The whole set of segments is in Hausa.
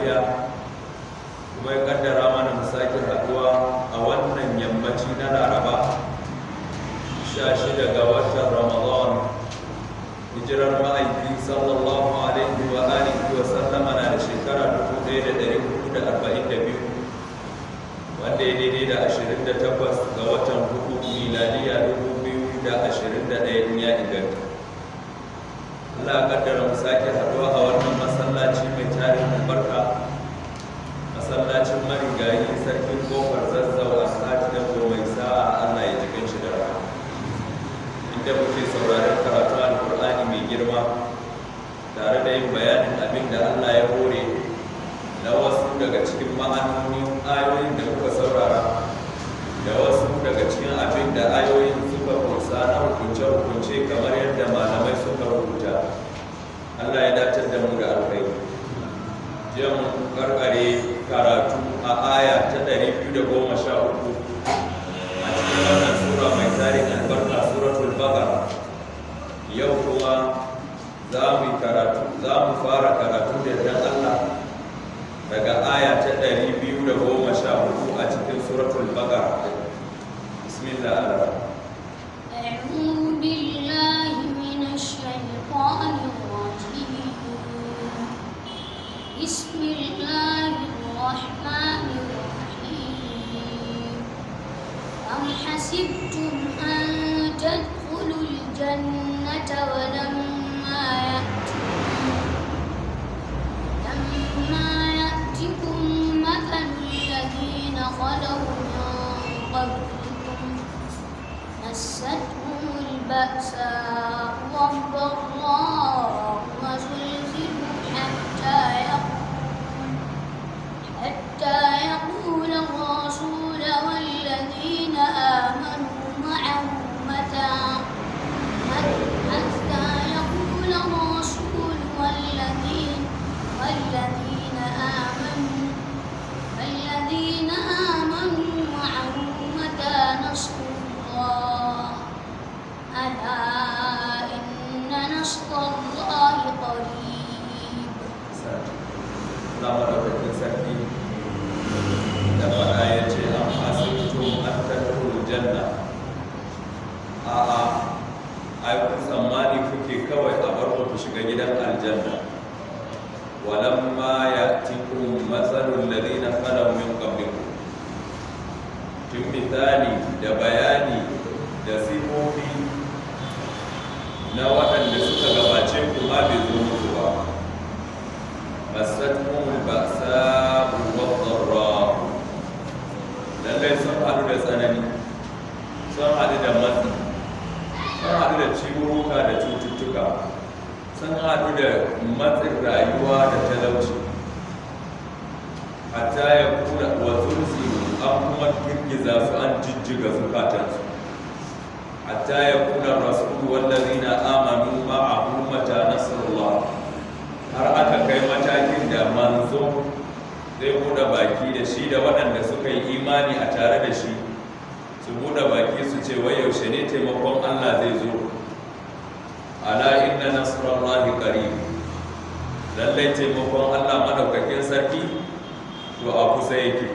lafiya kuma ya kaddara mana mu sake haduwa a wannan yammaci na Laraba 16 ga watan Ramadan. Hijirar ma'aiki sallallahu alaihi wa alihi wa sallama na da shekara 1442 wanda ya daidai da 28 ga watan 4 miladiya 2021 in ya inganta. Allah ya kaddara mu sake haduwa a wannan masallaci mai tarin albarka, masallacin marigayi sarkin kofar Zazzau a sati da mai sa'a. Allah ya jikin shi da rahama, inda muke sauraron karatu alkur'ani mai girma tare da yin bayanin abin da Allah ya hore na wasu daga cikin ma'anonin ayoyin da muka saurara da wasu daga cikin abin da ayoyin suka kunsa na hukunce-hukunce kamar yadda malamai suka rubuta. Allah ya dace da mu da alkhairi. Jiya mun karkare karatu a aya ta 213 a cikin wannan sura mai tarin albarka, suratul Baqara. Yau kuma za mu fara karatu da dan Allah daga aya ta 214 a cikin suratul Baqara. Bismillah. أعوذ بالله من الشيطان الرجيم. بسم الله الرحمن الرحيم. أم حسبتم أن تدخلوا الجنة ولما يأتكم مثل الذين خلوا من قبلكم مستهم البأساء والضراء وزلزلوا حتى يقول الرسول والذين آمنوا معه متى نصر الله ألا إن نصر الله قريب. Nama daukakin sarki da faɗa ya ce an hasibtum an tadkhulul janna. A'a, ai ku tsammani kuke kawai a bar ku shiga gidan aljanna. Walamma ya'tikum mathalul ladina khalaw min qablikum. Tun misali da bayani da sifofi na waɗanda suka gabace ku ma bai zo muku ba. Masatuhumul ba'sa wad-dharra. Lallai sun haɗu da tsanani, sun haɗu da matsi, sun haɗu da ciwuka da cututtuka, sun haɗu da matsin rayuwa da talauci. Hatta ya kula wa tursiru, an kuma girgiza su, an jijjiga zukatansu. Hatta ya kula rasulu wallazina amanu ma'ahu mata nasrullah. Har aka kai matakin da manzo zai buɗe baki da shi da waɗanda suka yi imani a tare da shi su buɗe baki su ce wai yaushe ne taimakon Allah zai zo. Ala inna nasrallahi qarib. Lallai taimakon Allah madaukakin sarki to a kusa yake.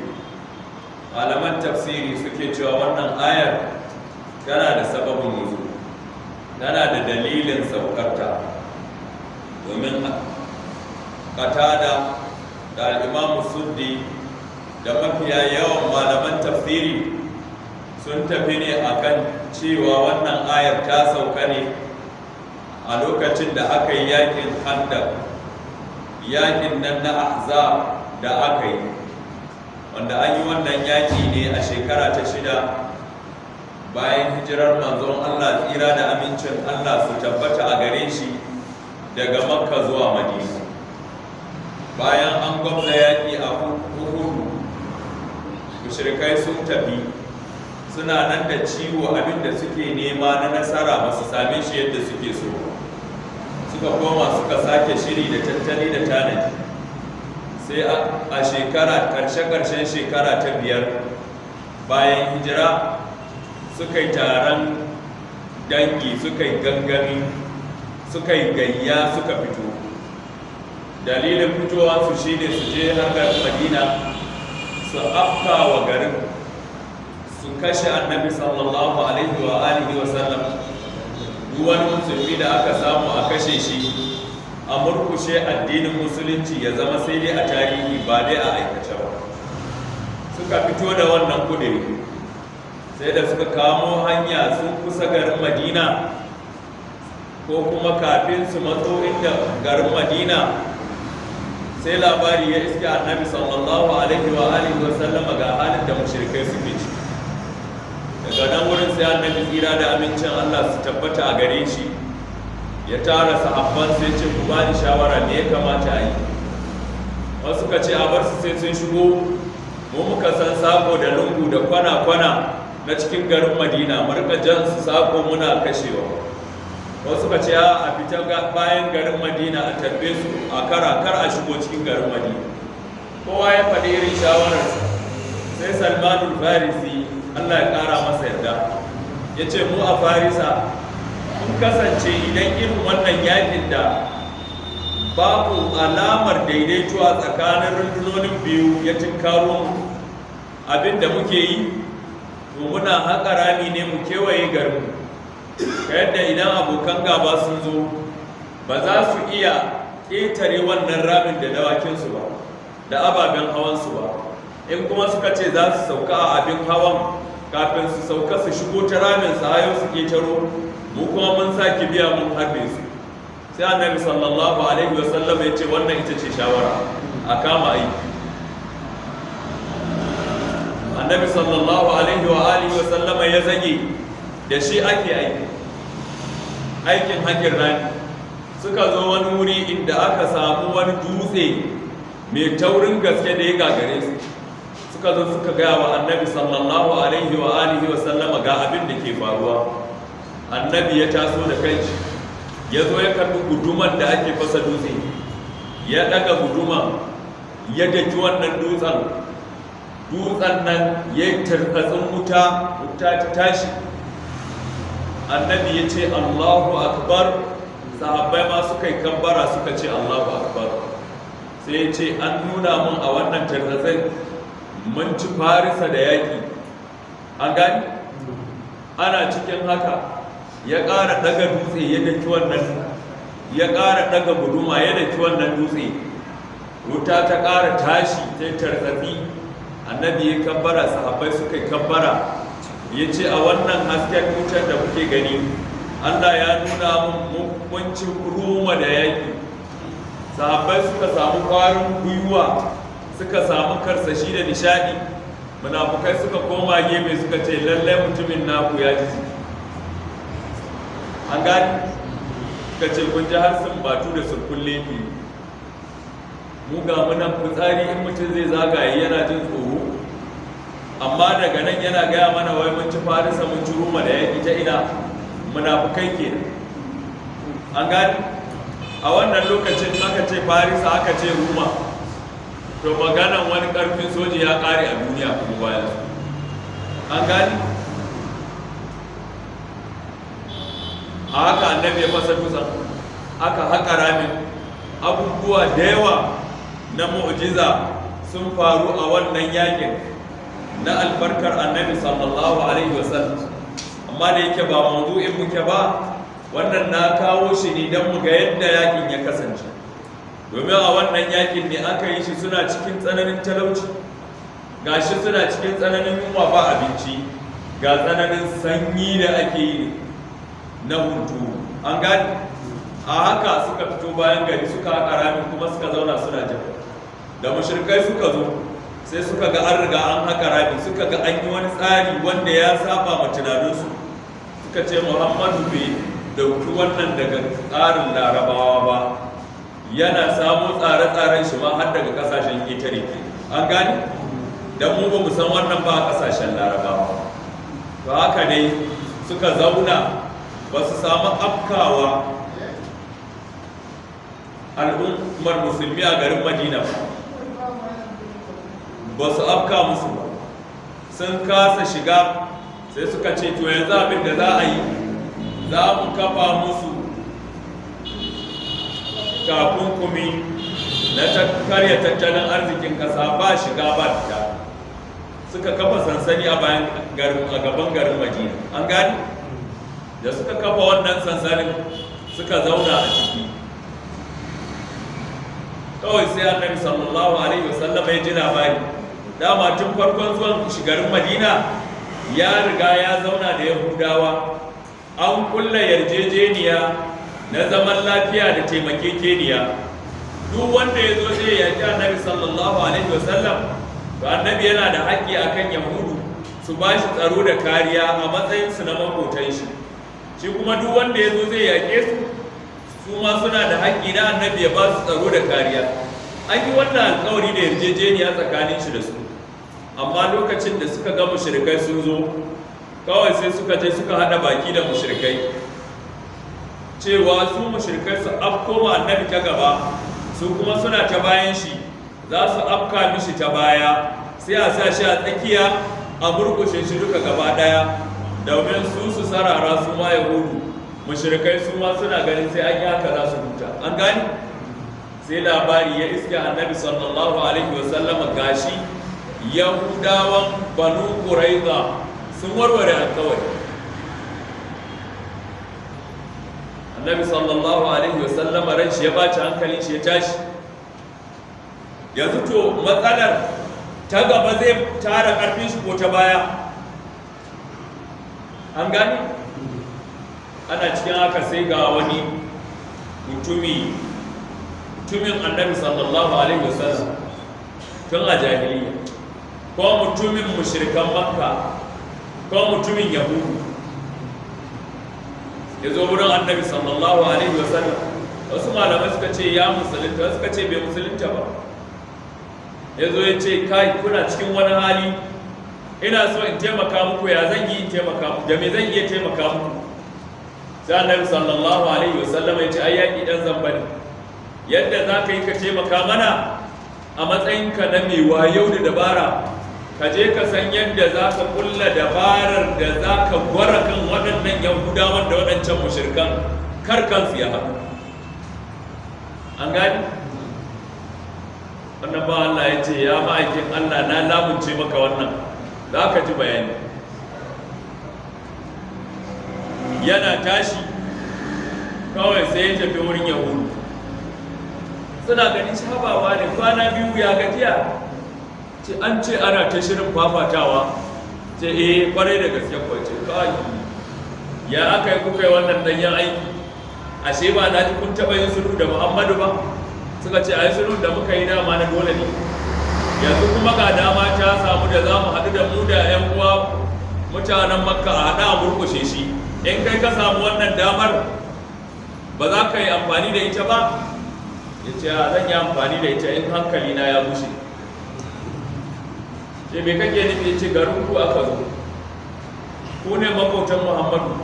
Malaman tafsiri suke cewa wannan ayar tana da sababin nuzul, tana da dalilin saukarta, domin Qatada da al-Imam Suddi da mafiya yawan malaman tafsiri sun tafi ne akan cewa wannan ayar ta sauka ne a lokacin da aka yi yakin Khandaq, yakin nan na Ahzab da aka yi, wanda an yi wannan yaki ne a shekara ta 6 bayan hijirar manzon Allah, tsira da amincin Allah su tabbata a gare shi, daga Makka zuwa Madina. Bayan an gwamna yaƙi a Uhud, mushrikai sun tafi, suna nan da ciwo, abinda suke nema na nasara ba su same shi yadda suke so. Suka koma suka sake shiri da tattali da tanadi. Sai a shekara, ƙarshen shekara ta 5 bayan hijira, suka yi taron dangi, suka yi gangami, suka yi gayya, suka fito dalilin fitowarsu shi ne su je har garin Madina su afka wa garin su kashe annabi sallallahu alaihi wa alihi wa sallam. Duk wani musulmi da aka samu a kashe shi, a murkushe addinin musulunci ya zama sai dai a tarihi ba dai a aikace ba. Suka fito da wannan kudiri, sai da suka kamo hanya sun kusa garin Madina ko kuma kafin su matso inda garin Madina, sai labari ya iske annabi sallallahu alaihi wa alihi wa sallama ga halin da mushrikai suke ci. Daga nan wurin sai annabi tsira da amincin Allah su tabbata a gare shi ya tara sahabban sai ce ku bani shawara me ya kamata a yi. Wasu ka ce a bar su sai sun shigo, mu muka san sako da lungu da kwana-kwana na cikin garin Madina, murka jan su sako muna kashewa. Wasu ka ce a fita bayan garin Madina a tarbe su a kar a shigo cikin garin Madina. Kowa ya faɗi irin shawararsa. Sai Salmanul Farisi, Allah ya ƙara masa yarda, ya ce mu a Farisa mun kasance idan irin wannan yakin da babu alamar daidaito a tsakanin rundunonin biyu ya tinkaro mu, abin da muke yi to muna haƙa rami ne mu kewaye garinmu, ka yadda idan abokan gaba sun zo ba za su iya ƙetare wannan ramin da dawakinsu ba da ababen hawansu ba. In kuma suka ce za su sauka a abin hawan, kafin su sauka su shigo ta ramin su hayo su ƙetaro, mu kuma mun sa kibiya mun harbe su. Sai annabi sallallahu alaihi wasallam ya ce wannan ita ce shawara, a kama aiki. Annabi sallallahu alaihi wa alihi wasallam ya zage da shi ake aiki, aikin hakin rani. Suka zo wani wuri inda aka samu wani dutse mai taurin gaske da ya gagare su. Suka zo suka gaya wa annabi sallallahu alaihi wa alihi wasallam ga abin da ke faruwa. Annabi ya taso da kai, ya zo ya karbi guduman da ake fasa dutse, ya daga guduman ya daki wannan dutsen nan ya yi tarkatsin wuta ta tashi. Annabi ya ce Allahu akbar, sahabbai ma suka yi kabbara suka ce Allahu akbar. Sai ya ce an nuna mun a wannan tarkatsin mun ci Farisa da yaƙi. An gani? Ana cikin haka ya ƙara daga dutse ya daki wannan, ya ƙara daga guduma ya daki wannan dutse, wuta ta ƙara tashi ta tartsatsi. Annabi ya kabbara, sahabbai suka yi kabbara, ya ce a wannan hasken wutar da kuke gani Allah ya nuna mun ci Roma da yaƙi. Sahabbai suka samu ƙwarin gwiwa, suka samu karsashi da nishadi. Munafukai suka koma gefe suka ce lallai mutumin naku ya ji. An gani ka ce kun ji har sun batu da surkun lefi. Mu ga munan fitsari in mutum zai zagaye yana jin tsoro, amma daga nan yana gaya mana wai mun ci Farisa mun ci Roma da yaƙi ta ina. Munafukai ke. An gani a wannan lokacin aka ce Farisa aka ce Roma, to maganan wani ƙarfin soji ya ƙare a duniya kuma bayan su. An gani a haka annabi ya fasa dutsen, aka haƙa ramin. Abubuwa da yawa na mu'jiza sun faru a wannan yakin na albarkar annabi sallallahu alaihi wasallam. Amma da yake ba mawdu'in muke ba, wannan na kawo shi ne don mu ga yadda yakin ya kasance. Domin a wannan yakin ne aka yi shi suna cikin tsananin talauci, gashi suna cikin tsananin yunwa ba abinci, ga tsananin sanyi da ake yi na hunturu. An gani a haka suka fito bayan gari suka haƙa rami kuma suka zauna suna jira. Da mushrikai suka zo sai suka ga an riga an haƙa rami, suka ga an yi wani tsari wanda ya saba ma tunaninsu. Suka ce Muhammadu bai dauki wannan daga tsarin Larabawa ba, yana samu tsare-tsaren shi ma har daga kasashen ƙetare ke. An gani don mu ba mu san wannan ba a kasashen Larabawa. To haka ne suka zauna ba su samu afkawa al'ummar musulmi a garin Madina ba su afka musu ba, sun kasa shiga. Sai suka ce to yanzu abin da za a yi, za mu kafa musu takunkumi na karya tattalin arzikin ƙasa ba shiga ba fita, suka kafa sansani a gaban garin Madina. An gani da suka kafa wannan sansanin suka zauna a ciki. Kawai sai Annabi sallallahu alaihi wasallam ya ji labari, dama tun farkon zuwan shigarin Madina ya riga ya zauna da Yahudawa, an kulla yarjejeniya na zaman lafiya da taimakekeniya. Duk wanda ya zo zai yaƙi Annabi sallallahu alaihi wasallam, to Annabi yana da haƙƙi akan Yahudu su ba shi tsaro da kariya a matsayinsu na makotan shi. Shi kuma duk wanda ya zo zai yaƙe su, su ma suna da haƙƙi na Annabi ya ba su tsaro da kariya. An yi wannan alƙawari da yarjejeniya tsakanin shi da su, amma lokacin da suka ga mushrikai sun zo, kawai sai suka je suka haɗa baki da mushrikai cewa su mushrikai su afko ma Annabi ta gaba, su kuma suna ta bayan shi za su afka mishi ta baya, sai a sa shi a tsakiya a murkushe shi duka gaba daya, domin su sarara su ma Yahudu, mushrikai su ma suna ganin sai an yi haka za su huta. An gani sai labari ya iske Annabi sallallahu alaihi wasallam gashi Yahudawan Banu Quraiza sun warware alƙawari. Annabi sallallahu alaihi wasallam ran shi ya baci hankalin shi ya tashi. Yanzu to matsalar ta gaba zai tara karfin shi ko ta baya? An gani? Ana cikin haka sai ga wani mutumin Annabi sallallahu alaihi wasallam tun a jahiliya, ko mutumin mushrikan Makka, ko mutumin Yahudu, ya zo wurin Annabi sallallahu alaihi wasallam. Wasu malamai suka ce ya musulunta, wasu suka ce bai musulunta ba. Ya zo ya ce, kai kuna cikin wani hali, ina so in taimaka muku, ya zan yi in taimaka muku, da me zan iya taimaka muku? Sai Annabi sallallahu alaihi wasallam ya ce, ai yaƙi ɗan zamba ne, yadda za ka yi ka taimaka mana a matsayinka na mai wayo da dabara, ka je ka san yadda za ka kulla dabarar da za ka gwara kan waɗannan Yahudawan da waɗancan mushrikan, kar kansu ya haɗu. An gani? Wannan ba Allah ya ce, ya ma'aikin Allah na lamunce maka wannan, za ka ji bayani. Yana tashi kawai sai ya tafi wurin Yahudu, suna ganin shabawa ne, kwana biyu ya gajiya, ce an ce ana ta shirin fafatawa, ce kwarai da gaske kwace, kawai ya aka yi kuka yi wannan danyen aiki, ashe ba na ji kun taɓa yin sulhu da Muhammadu ba? Suka ce a yi sulhu da muka yi dama na dole ne, yanzu kuma ga dama ta samu da za mu haɗu da mu da 'yan uwa mutanen Makka a haɗa a murkushe shi. In kai ka samu wannan damar, ba za ka yi amfani da ita ba? Ya ce zan yi amfani da ita in hankali na ya bushe. Ce me kake nufi? Ya ce garin ku aka zo, ku ne makwautan Muhammadu,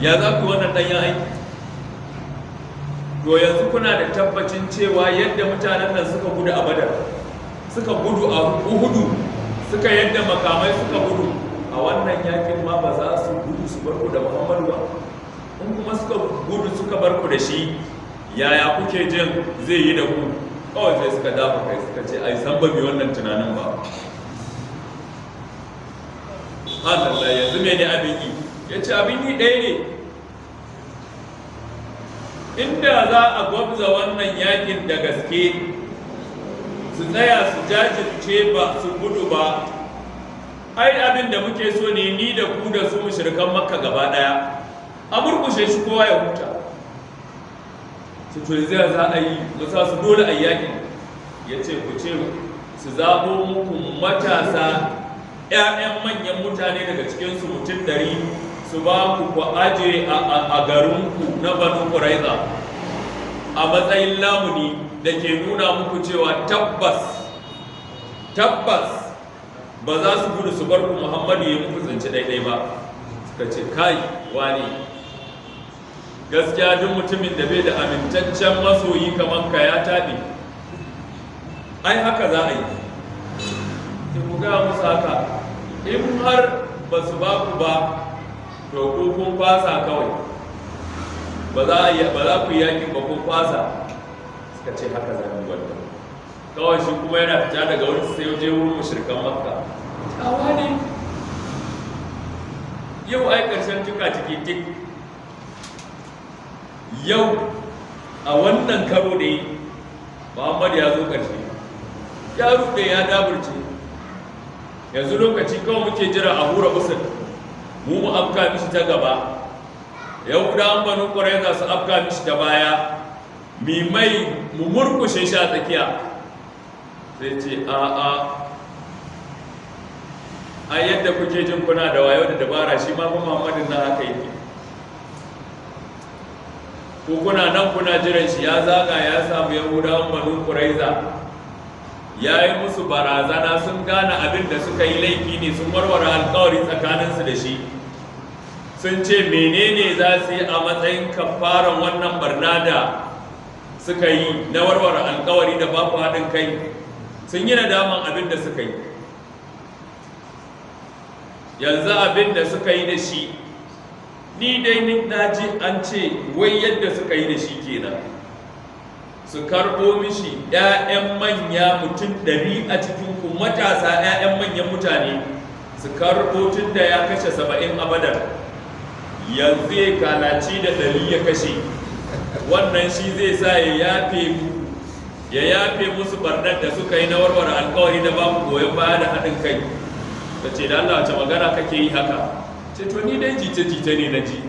ya za ku wannan ɗanyen aiki? To yanzu kuna da tabbacin cewa yadda mutanen nan suka gudu a Badar, suka gudu a Uhudu, suka yadda makamai suka gudu, a wannan yakin ma ba za su gudu su bar ku da Muhammadu ba? In kuma suka gudu suka bar ku da shi, yaya kuke jin zai yi da ku? Kawai sai suka dafa kai suka ce ai san ba mi wannan tunanin ba. Allah yanzu me ne abin yi? Ya ce abin yi ɗaya ne, inda za a gwabza wannan yakin da gaske, su tsaya su jajirce ba su gudu ba, ai abin da muke so ne ni da ku da su mushrikan Makka gaba daya a murkushe shi kowa ya huta. Su to zai za a yi musa su dole a yakin. Ya ce ku ce su zaɓo muku matasa 'ya'yan manyan mutane daga cikinsu mutum 100 su ba ku aje a garinku na Banu Quraiza a matsayin lamuni da ke nuna muku cewa tabbas ba za su gudu su bar ku Muhammadu ya muku zance daidai ba. Suka ce kai wani gaskiya duk mutumin da bai da amintaccen masoyi kamar ka ya taɓe. Ai haka za a yi, ku gaya musu haka, in har ba su ba ku ba to ko kun fasa kawai, ba za ku yi yakin ba kun fasa. suka ce haka za mu wanda kawai shi kuma yana fita daga wani sai je wurin mushrikan makka tawa ne yau ai karshen tuka ciki tik yau a wannan karo da yi Muhammad ya zo ƙarshe ya ruɗe ya daburce yanzu lokaci kawai muke jira a hura usul mu afka mishi ta gaba yahudawan banu ƙwarai za su afka mishi ta baya mu murkushe shi a tsakiya sai ce a yadda kuke jin kuna da wayo da dabara shi ma kuma Muhammadin na haka yake ko kuna nan kuna jiran shi ya zaga ya samu yahudawan banu ƙuraiza ya yi musu barazana sun gane abin da suka yi laifi ne sun warware alkawari tsakaninsu da shi sun ce menene za su yi a matsayin kafaran wannan barna da suka yi na warware alkawari da babu haɗin kai sun yi nadaman abin da suka yi yanzu abin da suka yi da shi ni dai na ji an ce wai yadda suka yi da shi kenan su karɓo mishi 'ya'yan manya mutum 100 a cikinku matasa 'ya'yan manyan mutane su karɓo tun da ya kashe 70 a badar yanzu ya kalaci da 100 ya kashe wannan shi zai sa ya yafe musu barnar da suka yi na warware alkawari da babu goyon baya da haɗin kai da ce da Allah wace magana kake yi haka ce to ni dai jita-jita ne na ji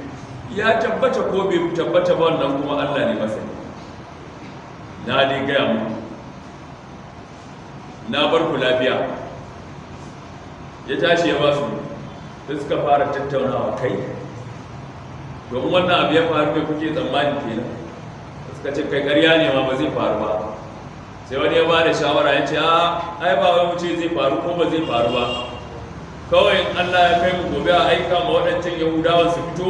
ya tabbata ko bai tabbata ba wannan kuma Allah ne masani na dai gaya muku na bar ku lafiya ya tashi ya basu da suka fara tattaunawa kai domin wannan abu ya faru da kuke tsammani kenan suka ce kai ƙarya ne ma ba zai faru ba sai wani ya ba da shawara ya ce ai ba wai mu ce zai faru ko ba zai faru ba kawai in Allah ya kai mu gobe a aika ma waɗancan yahudawan su fito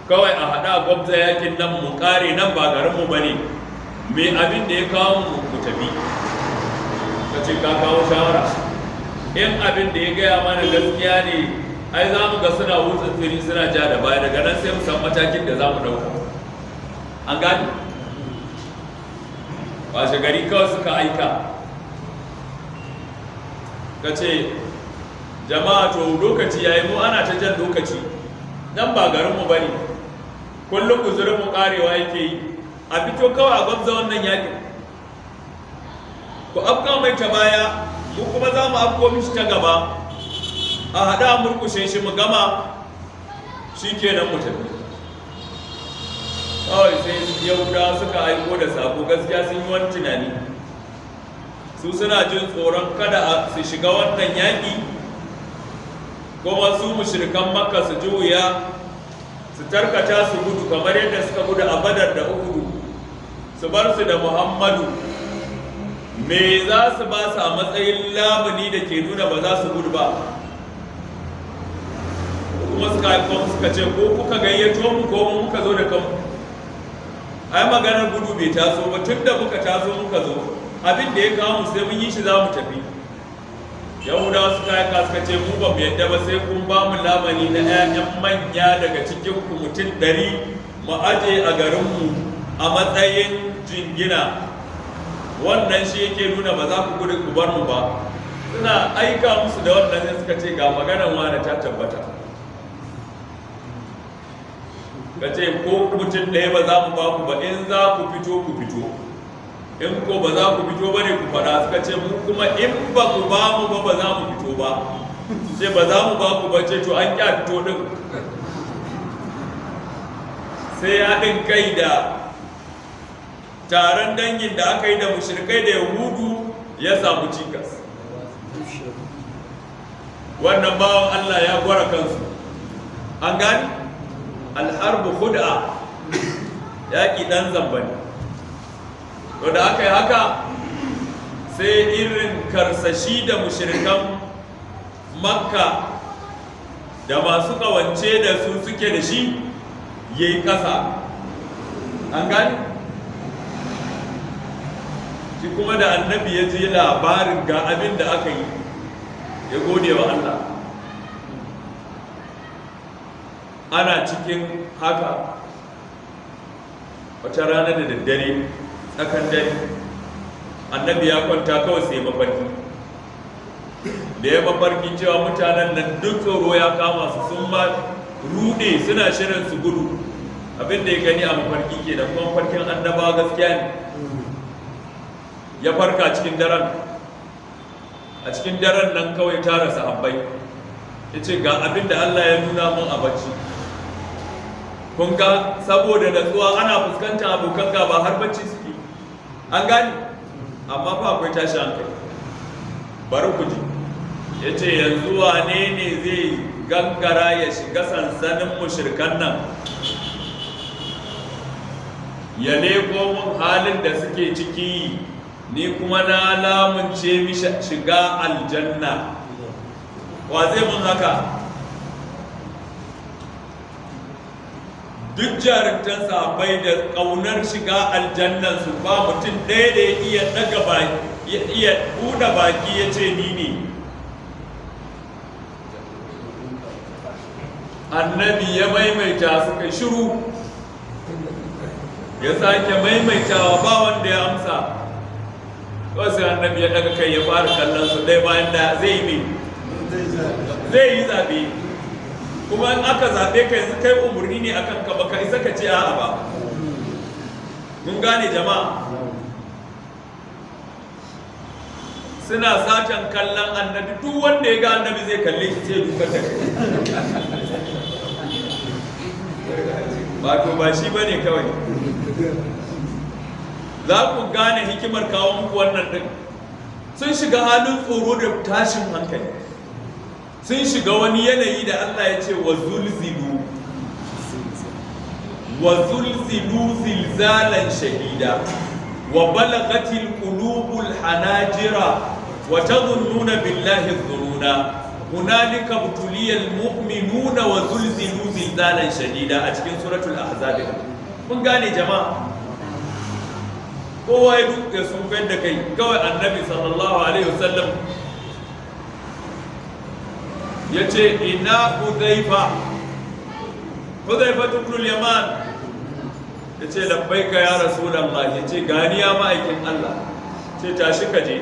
kawai a haɗa gwabza yakin nan mu ƙare nan ba garinmu ba ne me abin da ya kawo mu tafi ka ce ka kawo shawara in abin da ya gaya mana gaskiya ne ai za mu ga suna wutsa tsiri suna ja da baya daga nan sai mu san matakin da za mu ɗauka an gani washe gari kawai suka aika ka ce jama'a to lokaci ya yi mu ana ta jan lokaci nan ba garinmu ba ne kullum guzurinmu karewa yake yi a fito kawai a gwamza wannan yakin ku afka mai ta baya mu kuma za mu afko mishi ta gaba a haɗa a murkushe shi mu gama shi kenan mu tafi kawai sai yahudawa suka aiko da sako gaskiya sun yi wani tunani su suna jin tsoron kada su shiga wannan yaƙi kuma su mushrikan makka su ji wuya su tarkata su gudu kamar yadda suka gudu a badar da uhudu su bar su da muhammadu me za su ba su a matsayin lamuni da ke nuna ba za su gudu ba kuma suka ce ko kuka gayyato mu ko mu muka zo da kanmu ai maganar gudu bai taso ba tun da muka taso muka zo abin da ya kawo mu sai mun yi shi za mu tafi yahudawa suka yi suka ce mu ba mu yadda ba sai kun ba mu lamani na 'ya'yan manya daga cikin ku mutum 100 mu aje a garinmu a matsayin jingina wannan shi yake nuna ba za ku gudu ku bar mu ba suna aika musu da wannan sai suka ce ga maganar wani ta tabbata ka ce ko mutum ɗaya ba za mu ba ku ba in za ku fito ku fito in ko ba za ku fito ba ne ku faɗa suka ce mu kuma in ba ku ba mu ba za mu fito ba sai ba za mu ba ku ba ce to an kya fito ɗin sai haɗin kai da taron dangin da aka yi da mushrikai da yahudu ya samu cikas wannan bawan Allah ya gwara kansu an gani alharbu khud'a yaƙi ɗan zambani to da aka yi haka sai irin karsashi da mushrikan makka da masu ƙawance da su suke da shi ya yi ƙasa an gani shi kuma da annabi ya ji labarin ga abin da aka yi ya gode wa Allah ana cikin haka wata rana da daddare tsakan dare annabi ya kwanta kawai sai mafarki, da ya mafarki cewa mutanen nan duk tsoro ya kama su, sun ma rude suna shirin su gudu. Abin da ya gani a mafarki ke da kuma mafarkin annabawa gaskiya ne. Ya farka cikin daren, a cikin daren nan kawai tara sahabbai ya ce ga abin da Allah ya nuna mun a bacci. Kun ga saboda natsuwa ana fuskantar abokan gaba har bacci suke, an gani, amma fa akwai tashi hankali. Bari ku ji, ya ce yanzu wane ne zai gangara ya shiga sansanin mushrikan nan ya leko mun halin da suke ciki, ni kuma na lamunce mi shiga aljanna. Wa zai mun haka? Duk jarumtan sahabbai da ƙaunar shiga aljannan su ba mutum ɗaya da ya iya ɗaga baki, ya iya buɗe baki ya ce ni ne. Annabi ya maimaita suka shiru, ya sake maimaitawa ba wanda ya amsa. Wasu annabi ya daga kai ya fara kallon su ɗaya bayan da zai yi zaɓe, kuma in aka zaɓe ka yanzu kai umarni ne akan ka baka isa ka ce a'a ba. Mun gane jama'a? Suna satan kallon annabi, duk wanda ya ga annabi zai kalle shi sai dukar da kai. Wato ba shi bane kawai. Za ku gane hikimar kawo muku wannan din. Sun shiga halin tsoro da tashin hankali, sun shiga wani yanayi da Allah ya ce wa zulzilu zilzalan shadida wa balagatil qulubul hanajira wa tadhunnuna billahi dhununa hunalika butuliyal mu'minuna wa zulzilu zilzalan shadida a cikin suratul ahzab. Kun gane jama'a? Kowa ya duk ya sun da kai, kawai annabi sallallahu alaihi wasallam ya ce ina Hudhaifa ibn al-Yaman, ya ce labbaika ya Rasulullah, ya ce gani ya ma'aikin Allah, ce tashi ka je.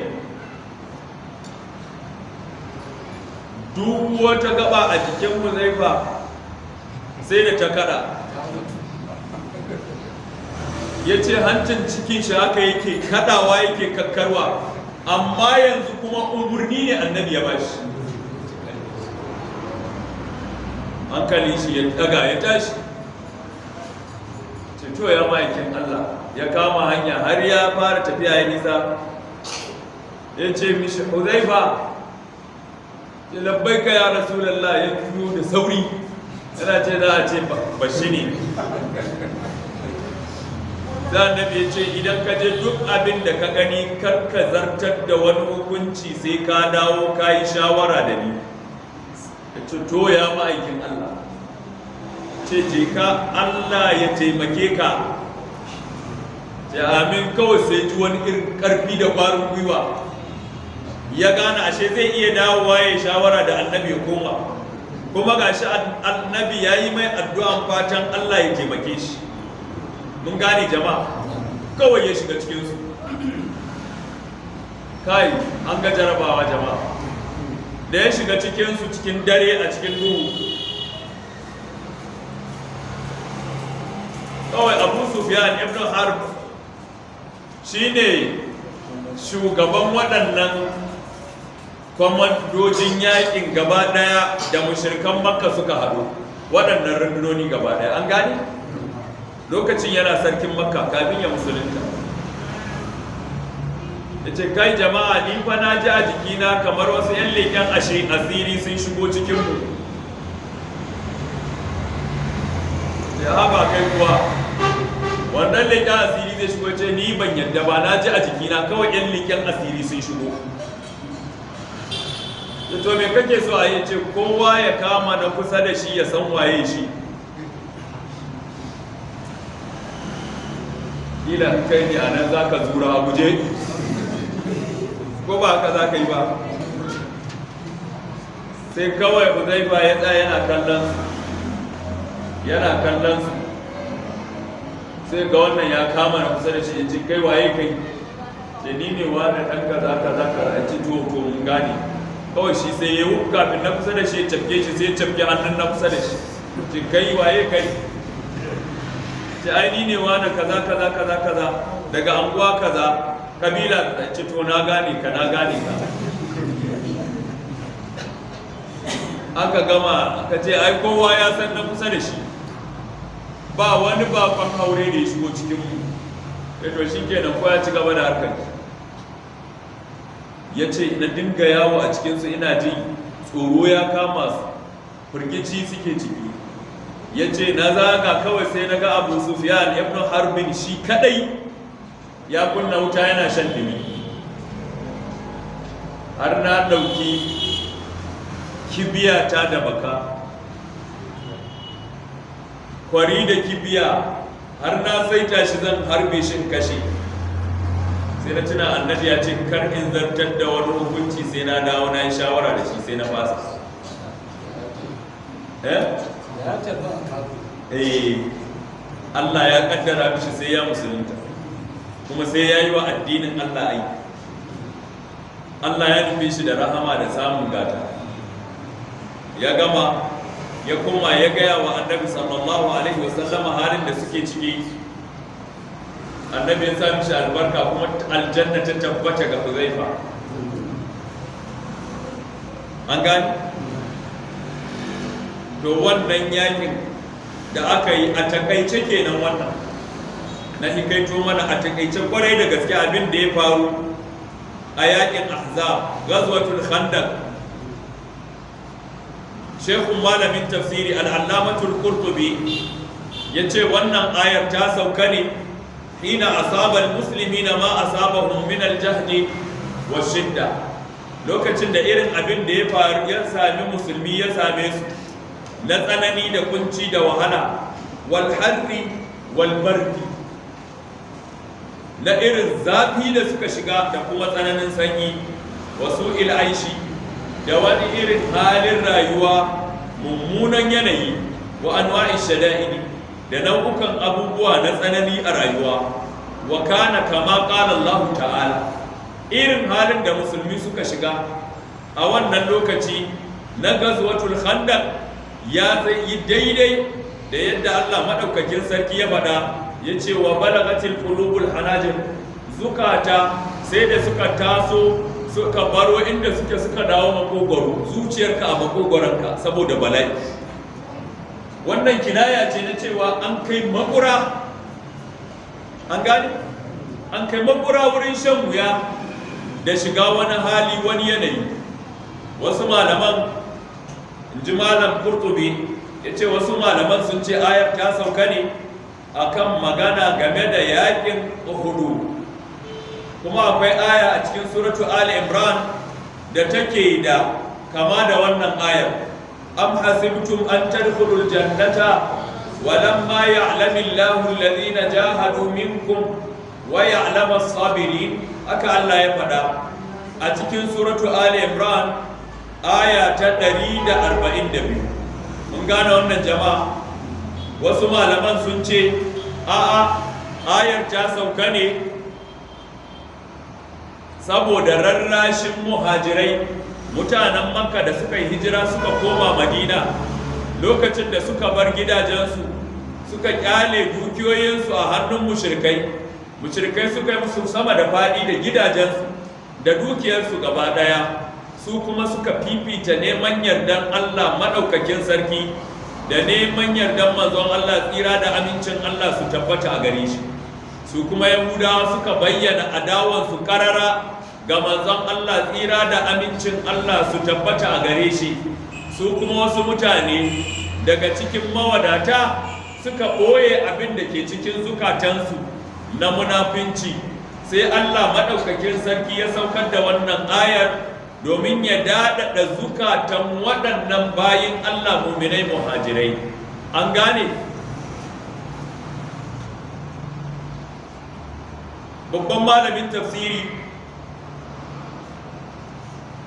Duk wata gaba a jikin Hudhaifa sai da ta kada, ya ce hancin cikin shi haka yake kadawa yake kakkarwa, amma yanzu kuma umurni ne annabi ya bashi. Hankali shi ya daga ya tashi, to ya ma'aikin Allah, ya kama hanya har ya fara tafiya ya nisa, ya ce mishi Hudhaifa, ya labbaika ya Rasulallah, ya tuyo da sauri, yana ce za a ce bashi ne. Za annabi ya ce idan ka je duk abin da ka gani kar ka zartar da wani hukunci sai ka dawo ka yi shawara da ni. Ya ce to ya ma'aikin Allah, ce je ka Allah ya taimake ka. Ce amin, kawai sai ji wani irin karfi da ƙwarin gwiwa, ya gane ashe zai iya dawowa ya shawara da annabi ya koma, kuma gashi annabi ya yi mai addu'an fatan Allah ya taimake shi. Mun gane jama'a? Kawai ya shiga cikinsu. Kai, an ga jarabawa jama'a. Da ya shiga cikinsu cikin dare a cikin duhu, kawai Abu Sufyan ibn Harb shine shugaban waɗannan kwamandojin yakin gaba ɗaya da mushrikan Makka suka haɗu, waɗannan rundunoni gaba ɗaya. An gane? Lokacin yana sarkin Makka kafin ya musulunta. Ya ce kai jama'a, ni fa na ji a jikina kamar wasu 'yan leƙen asiri sun shigo cikinmu. Ya haɓa kai kuwa, wannan leƙen asiri zai shigo, ce ni ban yadda ba, na ji a jikina kawai 'yan leƙen asiri sun shigo. Ya to me kake so a yi? Ce kowa ya kama na kusa da shi ya san waye shi. Kila kai ne a nan za ka zura a guje, ko ba haka za ka yi ba? Sai kawai Hudhaifa ya tsaya yana kallon su, sai ga wannan ya kama na kusa da shi ya ce kai waye kai, ce ni ne wani ɗan kaza kaza kaza, ya ce to mun gane. Kawai shi sai ya wuka kafin na kusa da shi ya cafke shi, sai ya cafke hannun na kusa da shi, ce kai waye kai, ce ai ni ne wani kaza kaza kaza kaza daga anguwa kaza kabila, ce to na gane ka. Aka gama aka ce ai kowa ya san na kusa da shi, ba wani bakon aure da ya shigo cikin mu. To shi kenan ko ya ci gaba da harkar. Ya ce na dinga yawo a cikinsu ina ji tsoro ya kama su, firgici suke ciki. Ya ce na zaga kawai sai na ga Abu Sufyan ibn Harbin shi kadai ya kunna wuta yana shan dumi, har na ɗauki kibiyata da baka, kwari da kibiya, har na saita shi zan harbe shi kashe. Sai na tuna annabi ya ce kar in zartar da wani hukunci sai na dawo na yi shawara da shi, sai na fasa. Allah ya kaddara mishi sai ya musulunta, kuma sai ya yi wa addinin Allah aiki. Allah ya nufi shi da rahama da samun gata. Ya gama ya koma ya gaya wa annabi sallallahu alaihi wasallama halin da suke ciki. Annabi ya sa mishi albarka, kuma aljanna ta tabbata ga Huzaifa. An gani? To wannan yakin da aka yi a takaice kenan, wannan na hikaito mana a takaice kwarai da gaske abin da ya faru a yakin Ahzab, Ghazwatul Khandaq. Shekun malamin tafsiri al'allamatul Qurtubi ya ce wannan ayar ta sauka ne hina asabar musulmi na ma asabahum min aljahdi wa shidda, lokacin da irin abin da ya faru ya sami musulmi ya same su na tsanani da kunci da wahala, wal harri wal bardi, na irin zafi da suka shiga da kuma tsananin sanyi, wasu il'aishi da wani irin halin rayuwa, mummunan yanayi, wa anwa'i shada'idi, da nau'ukan abubuwa na tsanani a rayuwa. Wa kana kama qala Allah ta'ala, irin halin da musulmi suka shiga a wannan lokaci na Ghazwatul Khandaq ya yi daidai da yadda Allah madaukakin sarki ya faɗa, ya ce wa balagatil qulubul hanajir, zukata sai da suka taso suka baro inda suka dawo makogwaro, zuciyarka a makogwaronka saboda bala'i. Wannan kinaya ce na cewa an kai makura, an gani? An kai makura wurin shan wuya da shiga wani hali, wani yanayi. Wasu malaman, in ji malam Qurtubi, ya ce wasu malaman sun ce ayar ta sauka ne akan magana game da yakin Uhudu. Kuma akwai aya a cikin suratu Ali Imran da take da kama da wannan ayar, am hasibtum an tadkhulul jannata wa lamma ya'lamu Allahu alladhina jahadu minkum wa ya'lamu as-sabirin. Aka Allah ya faɗa a cikin suratu Ali Imran aya ta 142. Mun gane wannan jama'a. Wasu malaman sun ce a'a, ayar ta sauka ne saboda rarrashin muhajirai, mutanen Makka da suka yi hijira suka koma Madina, lokacin da suka bar gidajensu suka kyale dukiyoyinsu a hannun mushrikai suka yi musu sama da faɗi da gidajensu da dukiyarsu gaba ɗaya, su kuma suka fifita neman yardan Allah maɗaukakin sarki da neman yardan manzon Allah, tsira da amincin Allah su tabbata a gare shi. Su kuma Yahudawa suka bayyana adawansu karara ga manzon Allah, tsira da amincin Allah su tabbata a gare shi. Su kuma wasu mutane daga cikin mawadata suka ɓoye abin da ke cikin zukatansu na munafinci. Sai Allah maɗaukakin sarki ya saukar da wannan ayar domin ya daɗaɗa zukatan waɗannan bayin Allah muminai muhajirai. An gane? Babban malamin tafsiri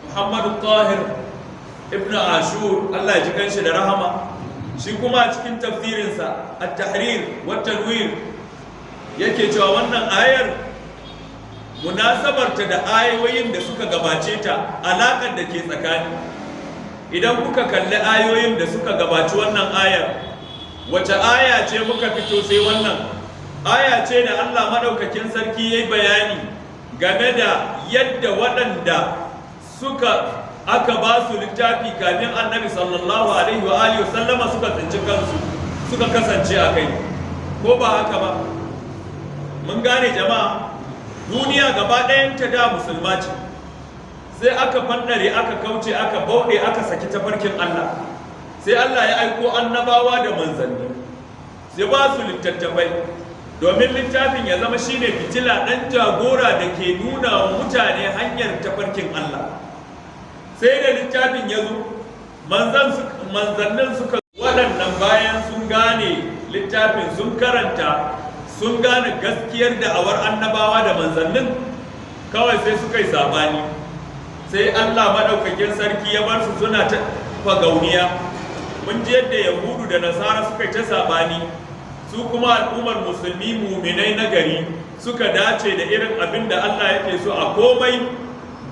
Muhammadu Tahir ibn Ashur, Allah ya ji kanshi da rahama, shi kuma a cikin tafsirinsa At-Tahrir wa Tanwir yake cewa wannan ayar munasabarta da ayoyin da suka gabace ta, alaƙar da ke tsakani. Idan kuka kalli ayoyin da suka gabaci wannan ayar, wace aya ce muka fito sai wannan aya ce da Allah maɗaukakin sarki ya yi bayani game da yadda waɗanda aka ba su littafi kafin annabi sallallahu alaihi wa alihi sallama suka tsinci kansu suka kasance a kai, ko ba haka ba? Mun gane jama'a, duniya gaba ɗayanta da musulma ce, sai aka fannare, aka kauce, aka bauɗe, aka saki tafarkin Allah, sai Allah ya aiko annabawa da manzanni, sai ba su littattafai domin littafin ya zama shine fitila ɗan jagora da ke nuna wa mutane hanyar tafarkin Allah. Sai da littafin ya zo, manzannin suka waɗannan bayan sun gane littafin, sun karanta, sun gane gaskiyar da'awar annabawa da manzannin, kawai sai suka yi sabani. Sai Allah maɗaukakin sarki ya bar su suna ta fagauniya. Mun ji yadda Yahudu da Nasara suka yi ta sabani, su kuma al'ummar musulmi muminai na gari suka dace da irin abin da Allah yake so a komai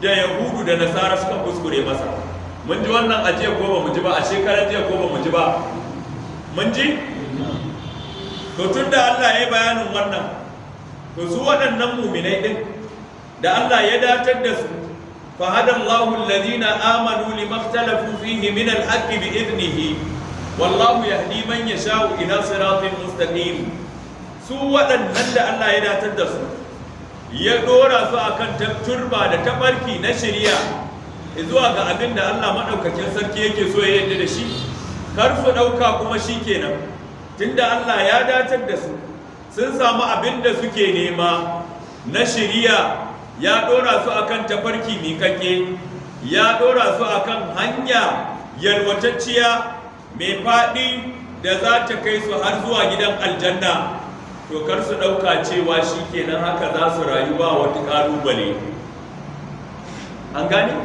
da Yahudu da Nasara suka kuskure masa. Mun ji wannan a jiya ko ba mu ji ba, a shekarar jiya ko ba mu ji ba? Mun ji? To tun da Allah ya yi bayanin wannan, to su waɗannan muminai ɗin da Allah ya datar da su, fa hada Allahu alladhina amanu limaktalafu fihi min al-haqqi bi idnihi wallahu yahdi man yasha'u ila siratin mustaqim. Su waɗannan da Allah ya datar da su, ya dora su akan turba da tabarki na shari'a zuwa ga abin da Allah madaukakin sarki yake so ya yarda da shi, kar su ɗauka kuma shi kenan. Tunda Allah ya datar da su, sun samu abin da suke nema na shiriya, ya dora su akan tafarki miƙaƙe, ya dora su akan hanya yalwatacciya mai faɗi da za ta kai su har zuwa gidan aljanna. To kar su ɗauka cewa shi kenan haka za su rayu ba wata ƙalubale. An gane?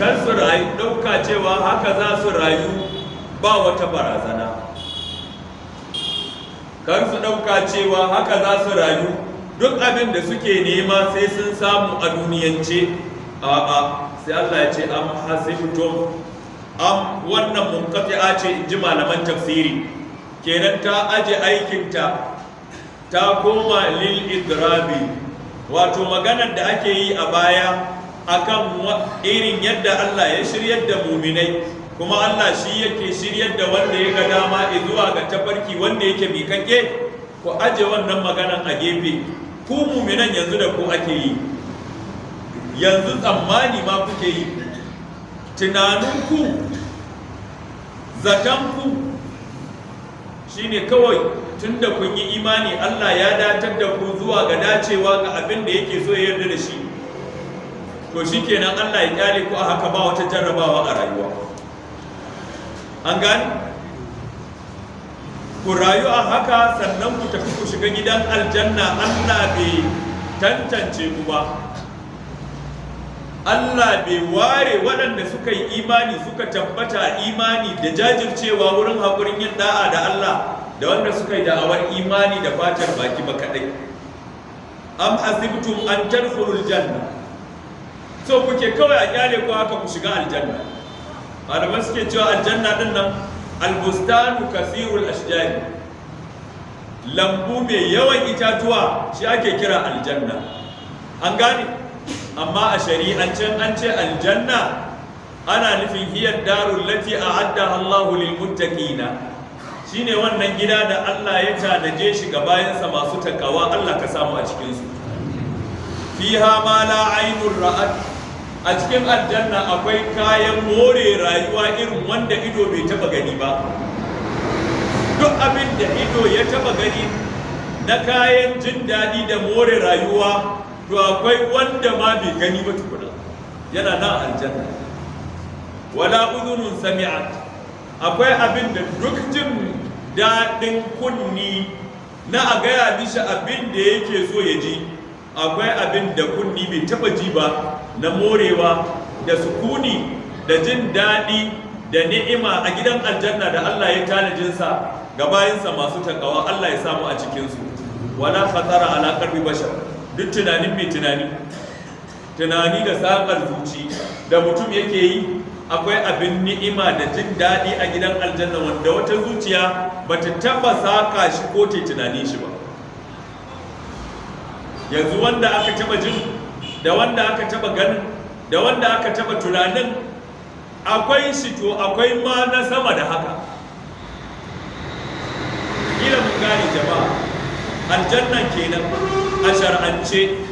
Kar su ɗauka cewa haka za su rayu ba wata barazana. Kar su ɗauka cewa haka za su rayu duk abin da suke nema sai sun samu a duniyance. A'a, sai Allah ya ce am hasibtum, am wannan munqati'a ce in ji malaman tafsiri, kenan ta aje aikinta ta koma lil idrabi, wato maganar da ake yi a baya akan irin yadda Allah ya shiryar da muminai, kuma Allah shi yake shiryar da wanda ya ga dama zuwa ga tafarki wanda yake miƙaƙe. Ku aje wannan maganan a gefe, ku muminan yanzu da ku ake yi, yanzu tsammani ma kuke yi, tunaninku, zatanku shine kawai tunda kun yi imani Allah ya datar da ku zuwa ga dacewa ga abin da yake so ya yarda da shi, to shikenan Allah ya kyale ku a haka, ba wata jarrabawa a rayuwa. An gani? Ku rayu a haka sannan ku tafi ku shiga gidan aljanna. Allah bai tantance ku ba, Allah bai ware waɗanda suka yi imani suka tabbata imani da jajircewa wurin haƙurin yin da'a da Allah da wanda suka yi da'awar imani da fatar baki ba kaɗai. Am hasibtum an tadkhulul janna, so kuke kawai a kyale ku haka ku shiga aljanna. Malaman suke cewa aljanna din nan albustanu kasirul ashjari, lambu mai yawan itatuwa shi ake kira aljanna. An gane? Amma a shari'ancin an ce aljanna ana nufin hiyar darul lati a'addaha Allahu lil muttaqina, shine wannan gida da Allah ya tanaje shi ga bayansa masu takawa. Allah ka samu a cikin su. Fiha ma la aynur ra'at, a cikin aljanna akwai kayan more rayuwa irin wanda ido bai taba gani ba. Duk abin da ido ya taba gani na kayan jin daɗi da more rayuwa, to akwai wanda ma bai gani ba tukuna, yana nan aljanna. Wala udhunun sami'at, akwai abin da duk jin daɗin kunni na a gaya mishi abin da yake so ya ji, akwai abin da kunni bai taba ji ba na morewa da sukuni da jin daɗi da ni'ima a gidan aljanna da Allah ya tanajinsa ga bayansa masu takawa. Allah ya samu a cikinsu. wala khatara ala qalbi bashar. Duk tunanin mai tunani da sakar zuci da mutum yake yi, akwai abin ni'ima da jin daɗi a gidan aljanna wanda wata zuciya ba ta taɓa saka shi ko ta tunanin shi ba. Yanzu wanda aka taɓa jin da wanda aka taɓa ganin da wanda aka taɓa tunanin akwai shi, to akwai ma na sama da haka. Kila mun gane jama'a, aljannan kenan a shar'ance.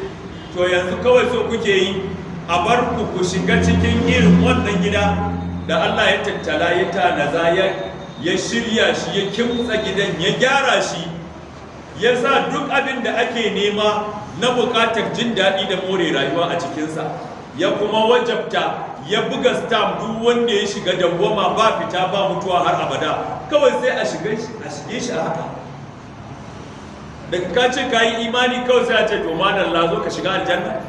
To yanzu kawai so kuke yi a bar ku shiga cikin irin wannan gida da Allah ya tattala, ya tanaza, ya shirya shi, ya kimtsa gidan, ya gyara shi, ya sa duk abin da ake nema na bukatar jin daɗi da more rayuwa a cikinsa, ya kuma wajabta, ya buga stamp duk wanda ya shiga dawwama ba fita ba mutuwa har abada. Kawai sai a shige shi a haka. Da ka ce ka yi imani, kawai sai a ce to madalla zo ka shiga aljanna.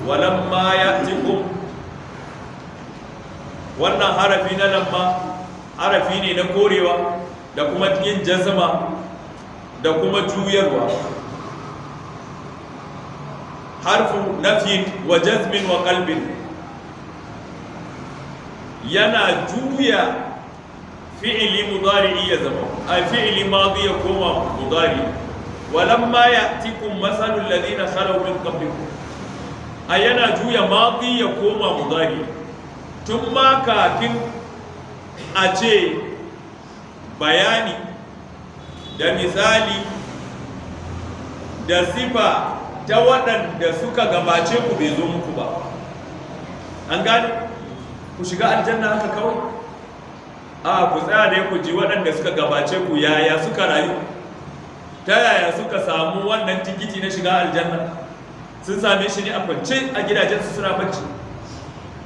Walamma ya'tikum, wannan harafi na lamma harafi ne na korewa da kuma yin jazma da kuma juyarwa. Harfu nafyin wa jazmin wa qalbin, yana juya fi'ili mudari'i ya zama a fi'ili madi ya koma mudari. Walamma ya'tikum masalul ladina khalaw min qablikum, a yana juya madi ya koma mudari. Tun ma kafin a ce bayani da misali da sifa ta waɗanda suka gabace ku bai zo muku ba. An gane? Ku shiga aljanna haka kawai? A ku tsaya da ku ji waɗanda suka gabace ku yaya suka rayu, ta yaya suka samu wannan tikiti na shiga aljanna. Sun same shi ne a kwance a gidajensu suna bacci,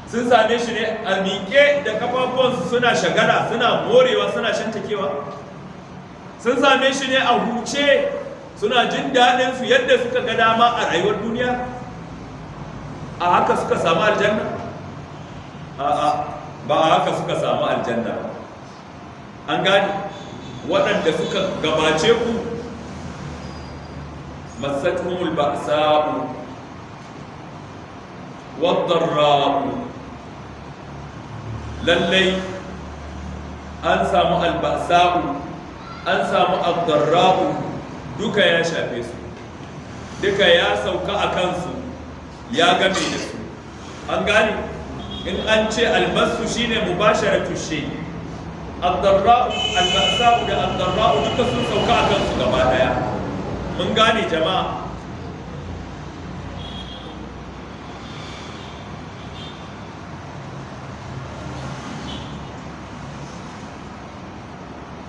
sun same shi ne a miƙe da kafafuwansu suna shagala, suna morewa, suna shantakewa. Sun same shi ne a huce, suna jin daɗinsu yadda suka ga dama a rayuwar duniya. A haka suka samu aljanna? A'a, ba a haka suka samu aljanna ba. An gane? Waɗanda suka gabace ku masatumul ba'sa'u wad-dharra'u, lallai an samu alba'sa'u, an samu ad-dharra'u, duka ya shafe su, duka ya sauka a kansu, ya game da su. An gane? In an ce albasu shine mubasharatu shay, ad-dharra'u, al-ba'sa'u da ad-dharra'u duka sun sauka a kansu gaba daya. Mun gane jama'a?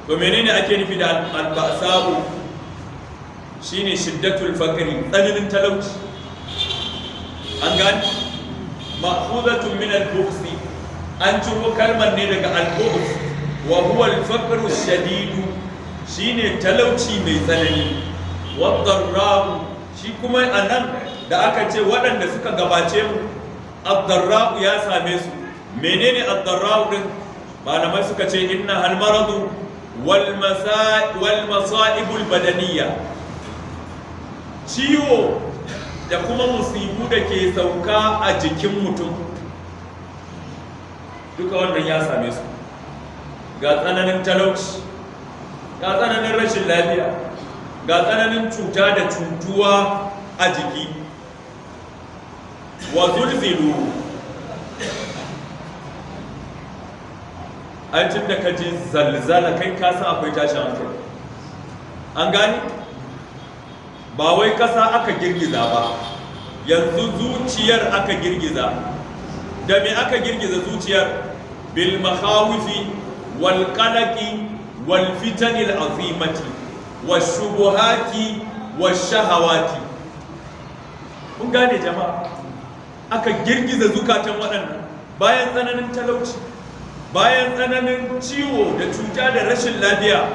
To menene ake nufi da al-ba'sa'u? Shine shiddatul faqri, tsananin talauci. An gane? Ma'khuzatun min al-bukhsi, an ciro kalmar ne daga al-bukhs, wa huwa al-faqru shadidu, shine talauci mai tsanani. Wad-dharra'u, shi kuma anan da aka ce waɗanda suka gabace mu, ad-dharra'u ya same su. Menene ad-dharra'u din? Malamai suka ce inna al-maradu wal masa'ibul badaniyya, ciwo da kuma musibu da ke sauka a jikin mutum, duka wannan ya same su. Ga tsananin talauci, ga tsananin rashin lafiya, ga tsananin cuta da cutuwa a jiki. Wa zulzilu, an cin da ka ji zalzala kai kasa akwai tashin hankali. An gani? Ba wai kasa aka girgiza ba, yanzu zuciyar aka girgiza. Da me aka girgiza zuciyar? Bil makhawifi wal qalaqi wal fitanil azimati wash shubuhati wash shahawati. Kun gane jama'a? Aka girgiza zukatan waɗannan bayan tsananin talauci, bayan tsananin ciwo da cuta da rashin lafiya.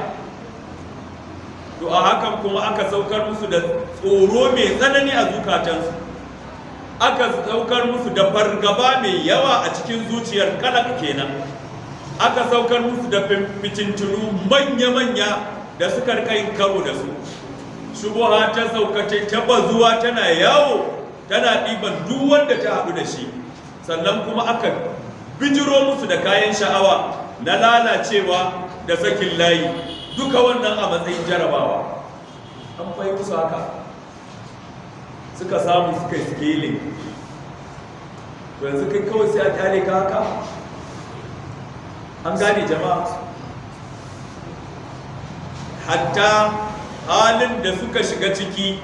To a hakan kuma aka saukar musu da tsoro mai tsanani a zukatansu, aka saukar musu da fargaba mai yawa a cikin zuciyar, kalak kenan. Aka saukar musu da fitintunu manya-manya da suka kai karo da su, shubuha ta saukace ta bazuwa tana yawo tana ɗiban duk wanda ta haɗu da shi, sannan kuma aka bijiro musu da kayan sha'awa na lalacewa da sakin layi, duka wannan a matsayin jarabawa. An fahimci musu haka suka samu suka yi scaling. To yanzu kai kawai sai a kyale ka haka? An gane jama'a? Hatta halin da suka shiga ciki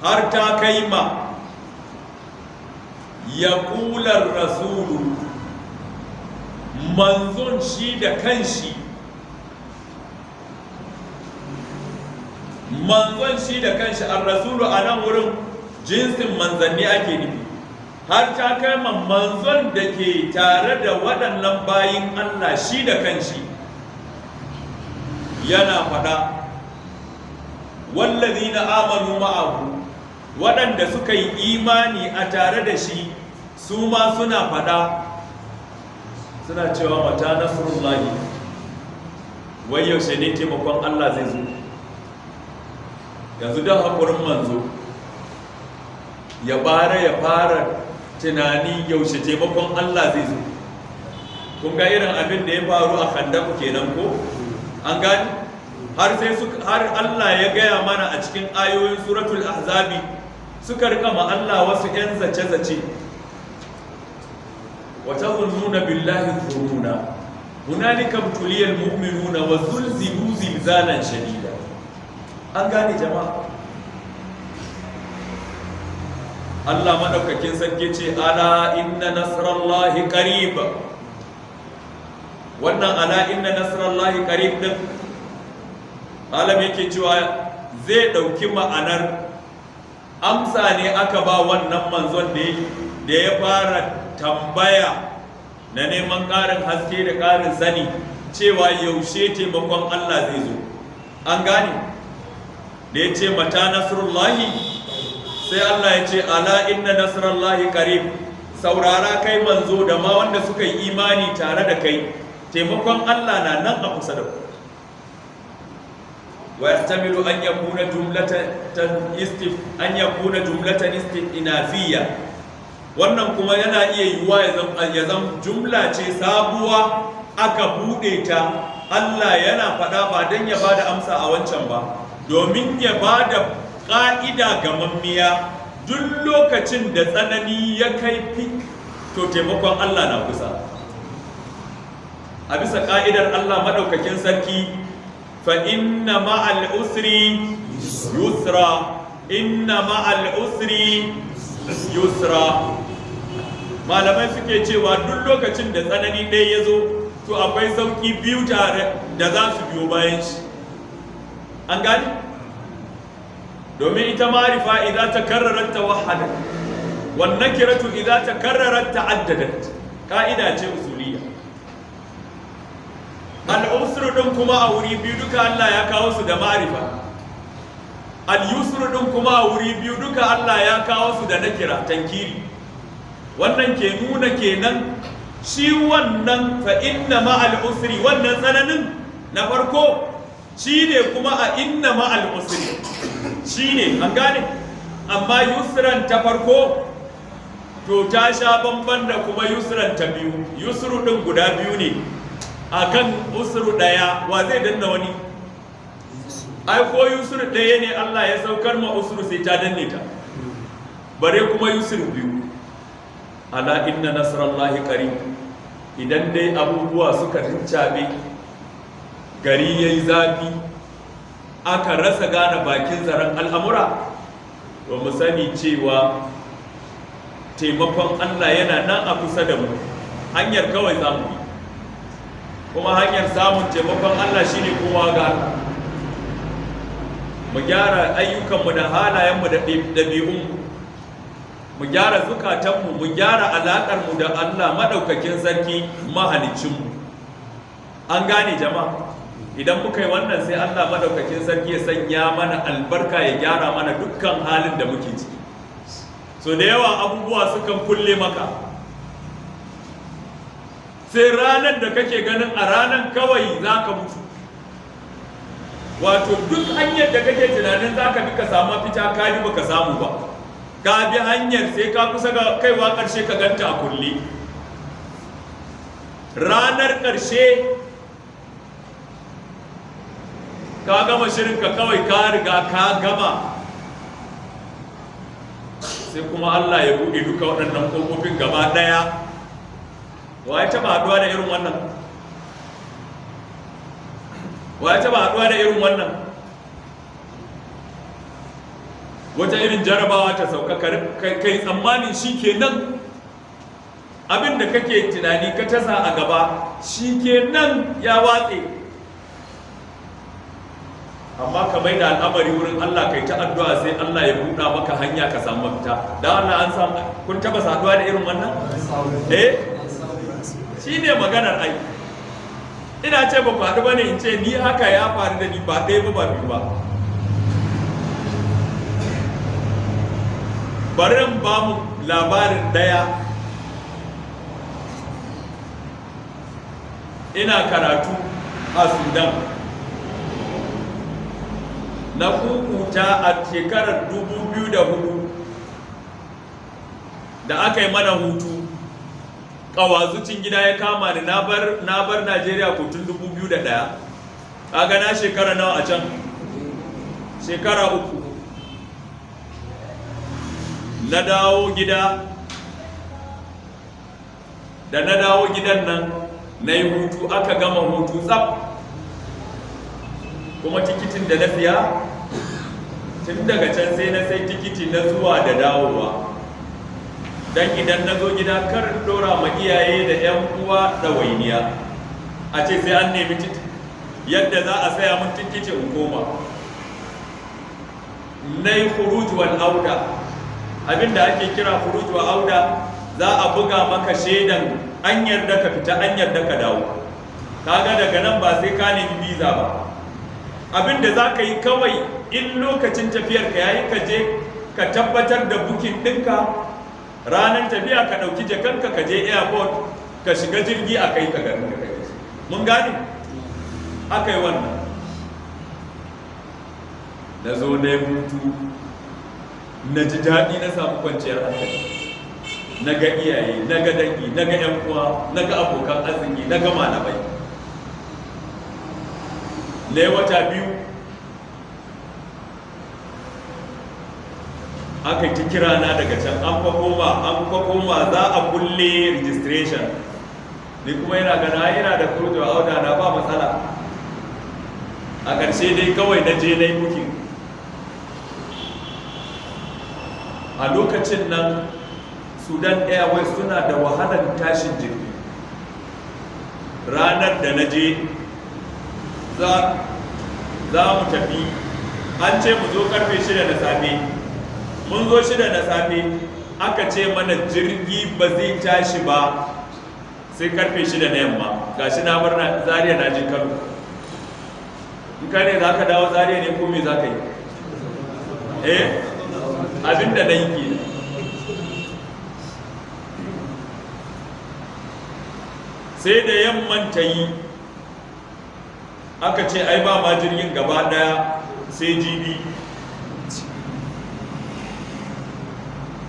har ta kai ma ya kular rasulu, manzon shi da kanshi an rasulu a nan wurin jinsin manzanni ake nufi, har ta kai ma manzon da ke tare da waɗannan bayin Allah shi da kanshi yana faɗa, wallazina amanu ma'ahu, waɗanda suka yi imani a tare da shi su ma suna faɗa, suna cewa mata nasrullahi, wai yaushe ne taimakon Allah zai zo. Yanzu don haƙurin manzo ya fara tunani yaushe taimakon Allah zai zo. Kun ga irin abin da ya faru a Khandaku kenan ko? An gani? Har Allah ya gaya mana a cikin ayoyin suratul ahzabi suka rika ma Allah wasu 'yan zace-zace. Wa tazunnuna billahi dhununa hunalika ibtuliyal mu'minuna wa zulzilu zilzalan shadida. An gane jama'a? Allah madaukakin sarki ce ala inna nasrallahi qarib. Wannan ala inna nasrallahi qarib din alam yake cewa zai dauki ma'anar amsa ne aka ba wannan manzon da ya fara tambaya na neman ƙarin haske da ƙarin sani cewa yaushe taimakon Allah zai zo. An gane? Da ya ce mata nasrullahi, sai Allah ya ce ala inna nasrullahi qarib, saurara kai manzo da ma wanda suka yi imani tare da kai, taimakon Allah na nan a kusa da ku. Wa yahtamilu an yakuna jumlatan istinafiyya, wannan kuma yana iya yiwuwa ya zama jumla ce sabuwa aka buɗe ta. Allah yana faɗa ba don ya bada amsa a wancan ba, domin ya bada ƙa'ida ga mammiya. Duk lokacin da tsanani ya kai fik, to taimakon Allah na kusa. A bisa ƙa'idar Allah maɗaukakin sarki, fa inna ma'al usri yusra, inna ma'al usri yusra. Malamai suke cewa duk lokacin da tsanani ɗaya ya zo, to akwai sauƙi biyu tare da za su biyo bayan shi. An gani? Domin ita marifa idan ta karrarar ta wahada, wannan kiratu idan ta karrarar ta addadat, ka'ida ce usuliya. Al'usru ɗin kuma a wuri biyu duka Allah ya kawo su da marifa, al-yusru ɗin kuma a wuri biyu duka Allah ya kawo su da nakira, tankiri. Wannan ke nuna kenan shi wannan fa inna ma'al usri, wannan tsananin na farko shi ne kuma a inna ma'al usri shi ne, an gane? Amma yusran ta farko to ta sha bamban da kuma yusran ta biyu. Yusru ɗin guda biyu ne akan usru ɗaya, wa zai danna wani? Ai ko yusru ɗaya ne Allah ya saukar ma usru sai ta danne ta, bare kuma yusru biyu. Ala inna nasrallahi qarib. Idan dai abubuwa suka rincabe, gari yayi zafi, aka rasa gane bakin zaren al'amura, to mu sani cewa taimakon Allah yana nan a kusa da mu. Hanyar kawai za mu yi, kuma hanyar samun taimakon Allah shine kowa ga Allah. Mu gyara ayyukanmu da halayenmu da ɗabi'unmu, mu gyara zukatanmu, mu gyara alaƙarmu da Allah maɗaukakin sarki mahalicinmu. An gane jama'a? Idan muka yi wannan sai Allah maɗaukakin sarki ya sanya mana albarka, ya gyara mana dukkan halin da muke ciki. So da yawa abubuwa sukan kulle maka, sai ranar da kake ganin a ranar kawai za ka mutu. wato duk hanyar da kake tunanin za ka bi ka samu fita ka bi baka samu ba, ka bi hanyar sai ka kusa ga kaiwa ƙarshe ka ganta a kulle. Ranar ƙarshe ka gama shirinka kawai ka riga ka gama, sai kuma Allah ya buɗe duka waɗannan ƙofofin gaba ɗaya. Wa ya taɓa haɗuwa da irin wannan? Wa ya taɓa haɗuwa da irin wannan? Wata irin jarabawa ta sauka kai tsammanin shi kenan abin da kake tunani ka tasa a gaba shi kenan ya watse, amma ka mai da al'amari wurin Allah kai ta addu'a sai Allah ya buɗa maka hanya ka samu mafita. Da Allah an samu, kun taba saduwa da irin wannan? Shi ne maganar ai. Ina ce ba faɗi ba ne in ce ni haka ya faru da ni ba ɗaya ba ba biyu ba. Bari in ba mu labarin ɗaya. Ina karatu a Sudan. Na kukuta a shekarar 2004 da aka yi mana hutu, ƙawazucin gida ya kama ni, na bar Najeriya kotun 2001. Kaga na shekara nawa a can? Shekara 3. Na dawo gida, da na dawo gidan nan na yi hutu, aka gama hutu tsaf, kuma tikitin da na siya tun daga can sai na sai tikiti na zuwa da dawowa, don idan na zo gida kar dora ma iyaye da 'yan uwa ɗawainiya a ce sai an nemi yadda za a saya mun tikiti in koma. Na yi khuruj wal auda, abinda ake kira khuruj wal auda, za a buga maka shaidan an yarda ka fita an yarda ka dawo. Kaga daga nan ba sai ka nemi visa ba, abinda za ka yi kawai in lokacin tafiyar ka yayi ka je ka tabbatar da bukin ɗinka, ranar tafiya ka ɗauki jakanka ka je airport ka shiga jirgi a kai ka garin ka kai. Mun gane? Aka yi wannan. Na zo na yi hutu, na ji daɗi, na samu kwanciyar hankali, na ga iyaye, na ga dangi, na ga 'yan uwa, na ga abokan arziki, na ga malamai. Na yi wata 2 aka ta kira na daga can, an fa koma za a kulle registration. Ni kuma yana gana yana da kurdo a auda na ba matsala. A ƙarshe dai kawai na je na yi booking. A lokacin nan Sudan Airways suna da wahalar tashin jirgi. Ranar da na je za mu tafi, an ce mu zo karfe 6 na safe. Mun zo 6 na safe, aka ce mana jirgi ba zai tashi ba sai karfe 6 na yamma. Gashi na bar Zaria na je Kano. In ka ne za ka dawo Zaria ne ko me za ka yi? Abinda na yi ke. Sai da yamman ta yi, aka ce ai ba ma jirgin gaba daya sai jibi.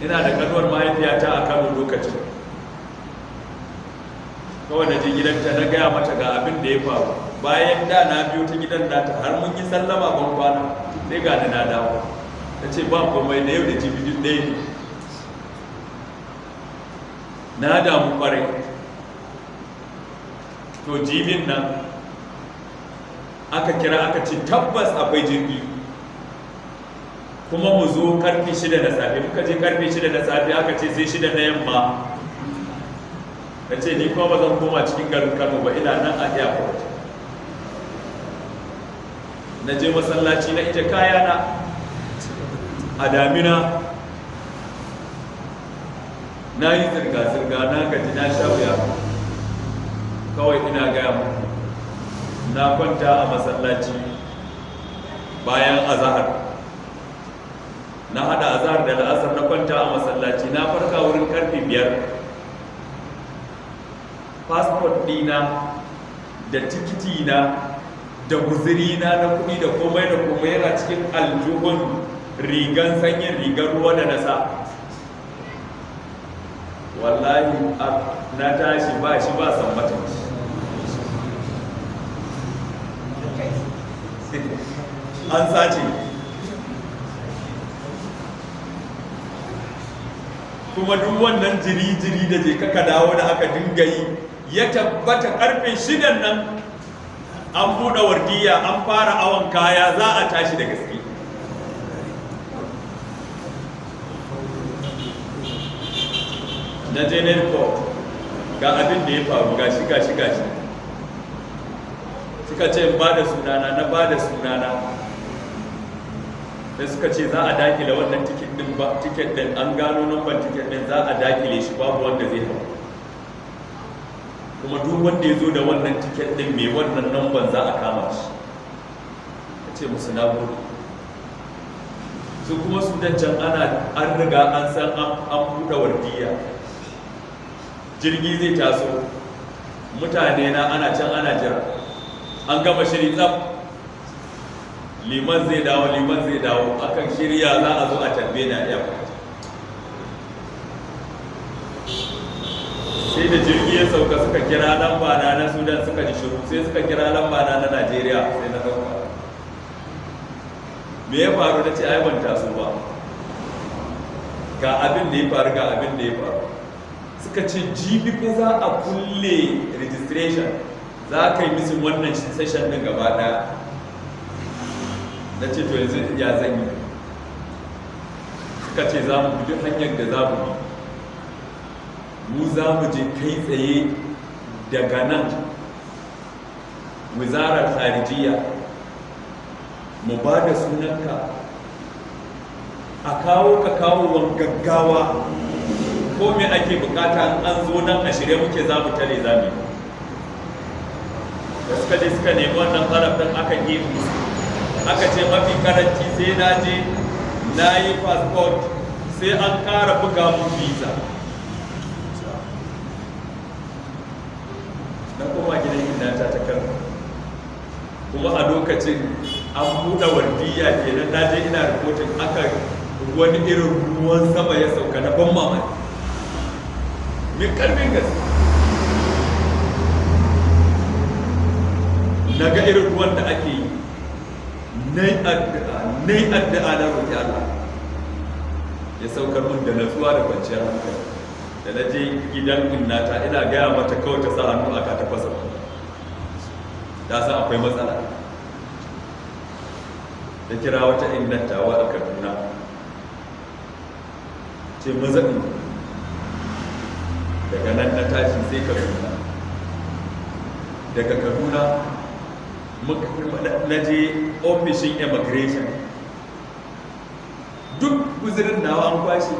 Ina da kanuwar mahaifiyata a Kano lokacin. Kawai na je gidanta na gaya mata ga abin da ya faru. Bayan da na biyo ta gidan nata har mun yi sallama ban kwana, sai ga na dawo. Ta ce ba komai da yau da jibi duk ɗaya ne. Na damu kwarai. To jibin nan aka kira aka ce tabbas akwai jirgi, kuma mu zo karfe 6 na safe. Muka je karfe 6 na safe, aka ce sai 6 na yamma. Na ce ni kuma ba zan koma cikin garin Kano ba, ina nan a airport. Na je masallaci na ita kayana a damina, na yi zirga-zirga, na gaji, na sha wuya. Kawai ina gaya muku, na kwanta a masallaci bayan azahar. Na hada azahar da la'asar, na kwanta a masallaci, na farka wurin karfe 5. Passport dina da tikiti na da guziri na kuɗi da komai yana cikin aljuhun rigan sanyin rigar ruwa da na sa. Wallahi na tashi ba shi ba sammata an sace. Kuma duk wannan jiri-jiri da je kaka dawo da aka dinga yi ya tabbata karfe 6 nan an buɗe wardiya an fara awon kaya za a tashi da gaske. Na je na report ga abin da ya faru gashi suka ce ba da sunana na ba da sunana da suka ce za a dakile wannan tiket din an gano namban tiket din za a dakile shi babu wanda zai hau, kuma duk wanda ya zo da wannan tiket din mai wannan namban za a kama shi. a ce musu na gudu su kuma su can an riga an san an buɗe wardiya, jirgi zai taso, mutane na ana can ana jira, an gama shiri tsaf, liman zai dawo akan shirya za a zo a tarbe na airport. Sai da jirgi ya sauka suka kira lamba na Sudan suka ji shiru, sai suka kira lamba na Najeriya, sai na dauka. Me ya faru? na ce ai ban taso ba, ga abin da ya faru. Suka ce jibi fa za a kulle registration, za ka yi misin wannan session din gaba daya. Na ce to yanzu ya zan yi. Suka ce za mu bi hanyar da za mu bi, mu za mu je kai tsaye daga nan wizarar kharijiya, mu ba da sunanka a kawo gaggawa, ko me ake bukata an zo nan a shirye muke za mu tare zami. Da suka je suka nemi wannan zarafin aka yi musu, aka ce mafi karanci sai na je na yi passport sai an kara buga mun visa. Na koma gidan inda ta kan, kuma a lokacin an buɗe wardiya kenan, na je ina rikotin aka wani irin ruwan sama ya sauka na ban mamaki mai karfin gaske. Na ga irin ruwan da ake yi, na yi addu'a na roƙi Allah ya saukar mun da natsuwa da kwanciyar hankali. Da na je gidan innata ina gaya mata kawai ta sa hannu aka ta fasa, ta san akwai matsala. Da kira wata innatawa a Kaduna, ce mazaɓin daga nan na tashi sai Kaduna, daga Kaduna na je ofishin immigration, duk guzirin nawa an kwashe,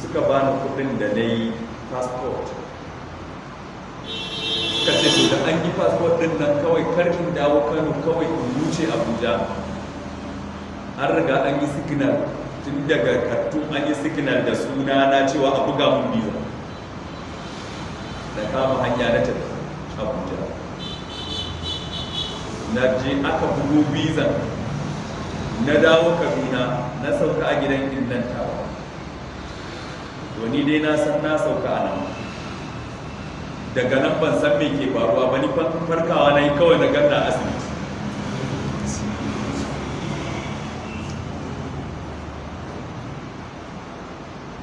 suka bani kudin da na yi passport. Suka ce to da an yi passport din nan kawai karfin dawo Kano, kawai in wuce Abuja. An riga an yi signal tun daga Khartoum, an yi signal da suna na cewa a buga mun biza, da kama hanya na tafi Abuja. Na je aka bugu bizan, na dawo Kaduna, na sauka a gidan innantawa. Wani dai na san na sauka a nan, daga nan ban san me ke faruwa ba, ni farkawa na yi kawai na ganda asibiti.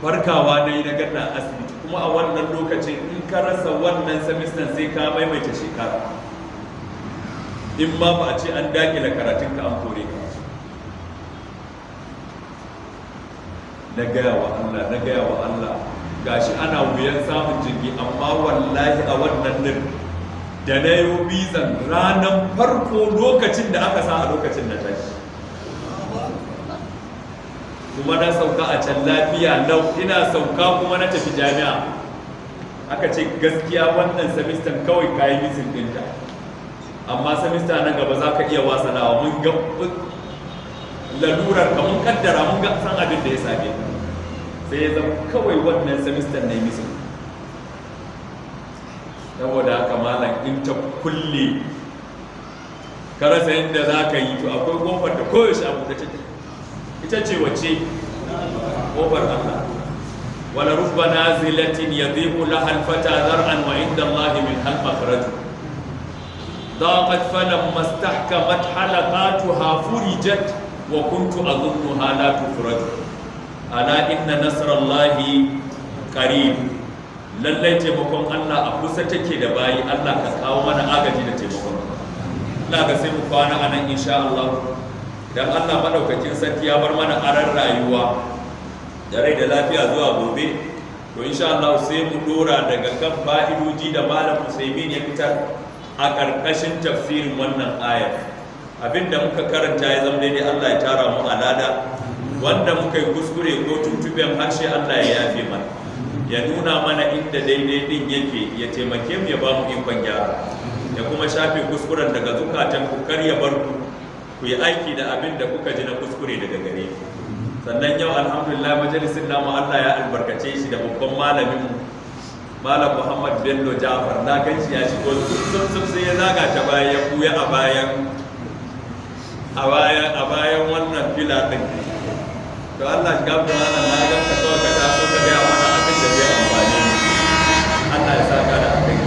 Farkawa na yi na ganda asibiti, kuma a wannan lokacin in ka rasa wannan semester sai ka maimaita shekara, in ma ba a ce an dakile karatun ka an kore ka. Na gaya wa Allah gashi ana wuyan samun jirgi, amma wallahi a wannan din da na yi bizan ranar farko lokacin da aka sa a lokacin na tashi, kuma na sauka a can lafiya lau. Ina sauka kuma na tafi jami'a, aka ce gaskiya wannan semester kawai kayi bizin ɗinta, amma semester na gaba za ka iya wasanawa. Mun ga lalurar ka, mun kaddara, mun ga san abin da ya same ka, sai ya zama kawai wannan semester na yi misin. Saboda haka malam in ta kulle ka rasa yadda za ka yi, to akwai kofar da koyaushe abu da ita ce wacce kofar Allah. wala rubba nazilatin yadhiqu laha al-fata zar'an wa inda Allah min al-makhraj ضاقت فلما استحكمت حلقاتها فرجت وكنت أظنها لا تفرج ألا إن نصر الله قريب lallai taimakon Allah a kusa take da bayi. Allah ka kawo mana agaji da taimakon. ina ga sai mu kwana a nan insha Allah, idan Allah madaukakin sarki ya bar mana aran rayuwa da rai da lafiya zuwa gobe, to insha Allah sai mu dora daga kan fa'idoji da Malam Usaimin ya fitar a ƙarƙashin tafsirin wannan ayar. Abinda muka karanta ya zama daidai Allah ya tara mu alada, wanda muka yi kuskure ko tuntuɓen harshe Allah ya yafe mana, ya nuna mana inda daidai din yake, ya taimake mu ya ba mu ikon gyara, ya kuma shafe kuskuren daga zukatan ku, kar ya bar ku yi aiki da abin da kuka ji na kuskure daga gare ku. Sannan yau alhamdulillah majalisin namu Allah ya albarkace shi da babban malamin mu Malam Muhammad Bello Jafar. Na gan shi ya shigo sun sai ya zaga ta baya, ya buya a bayan wannan fila din. To Allah shi gabata mana, na ga ka kawai ka taso ka gaya mana abin da zai amfani. Allah ya saka da abin.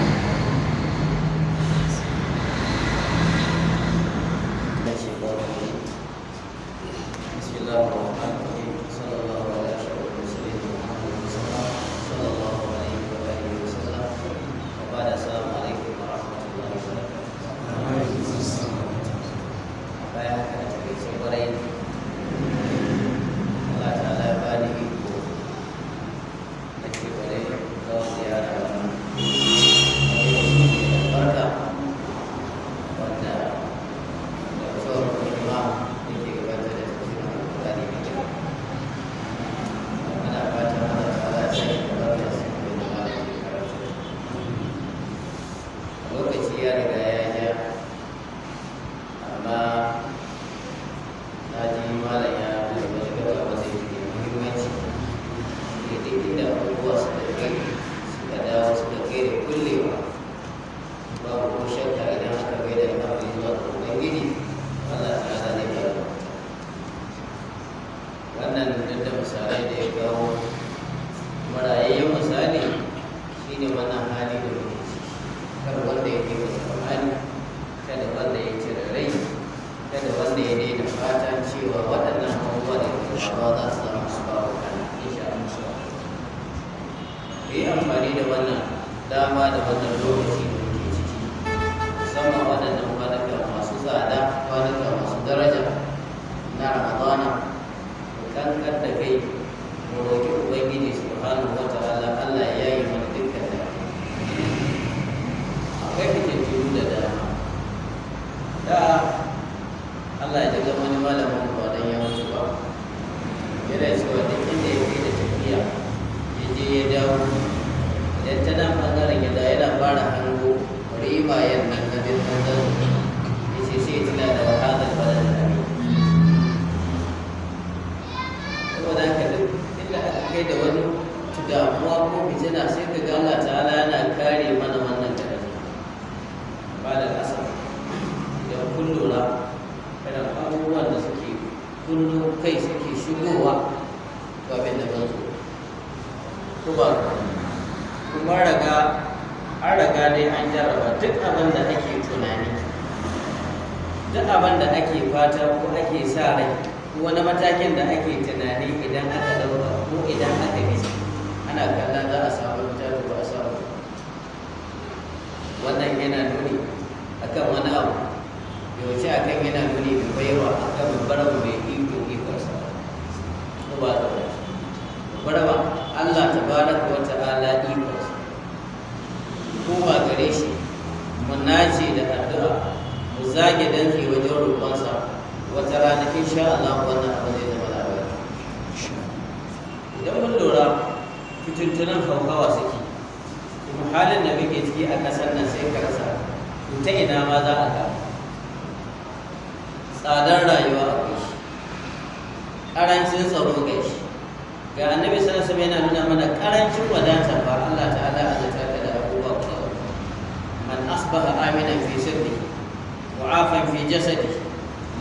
mu'afan fi jasadi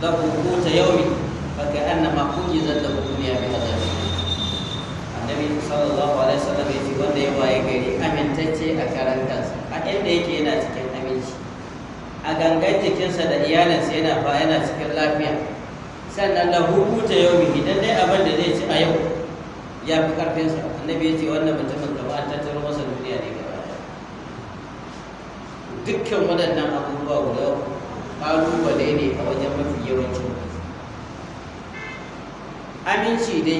lahu quta yawmi fa ka'annama hujizat lahu dunya bi azabi. Annabi sallallahu alaihi wasallam yace wanda ya waye gari amintacce a karan kansa a inda yake yana cikin aminci, a gangan jikinsa da iyalinsa yana cikin lafiya, sannan lahu quta yawmi idan dai abin da zai ci a yau ya fi karfinsa. Annabi yace wannan mutumin gaba an tattaro masa duniya ne gaba ɗaya. Dukkan waɗannan abubuwa guda ƙalubale ne a wajen mafi yawancin aminci dai